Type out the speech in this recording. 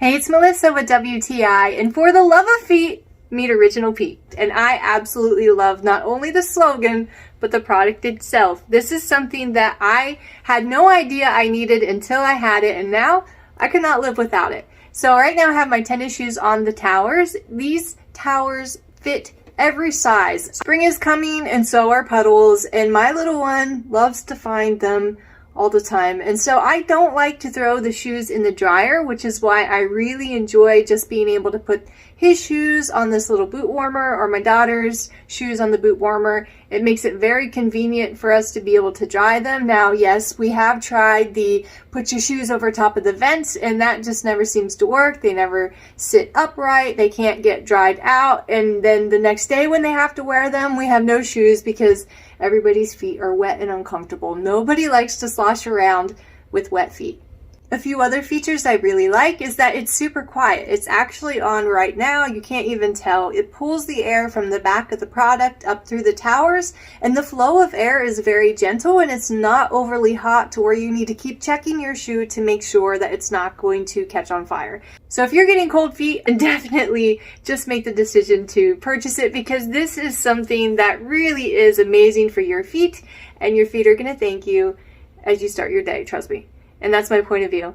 Hey, it's Melissa with WTI, and for the love of feet, meet Original PEET. And I absolutely love not only the slogan, but the product itself. This is something that I had no idea I needed until I had it, and now I could not live without it. So right now I have my tennis shoes on the towers. These towers fit every size. Spring is coming, and so are puddles, and my little one loves to find them all the time. And so I don't like to throw the shoes in the dryer, which is why I really enjoy just being able to put his shoes on this little boot warmer or my daughter's shoes on the boot warmer. It makes it very convenient for us to be able to dry them. Now, yes, we have tried the put your shoes over top of the vents, and that just never seems to work. They never sit upright. They can't get dried out. And then the next day when they have to wear them, we have no shoes because everybody's feet are wet and uncomfortable. Nobody likes to slosh around with wet feet. A few other features I really like is that it's super quiet. It's actually on right now. You can't even tell. It pulls the air from the back of the product up through the towers, and the flow of air is very gentle, and it's not overly hot to where you need to keep checking your shoe to make sure that it's not going to catch on fire. So if you're getting cold feet, definitely just make the decision to purchase it, because this is something that really is amazing for your feet, and your feet are going to thank you as you start your day, trust me. And that's my point of view.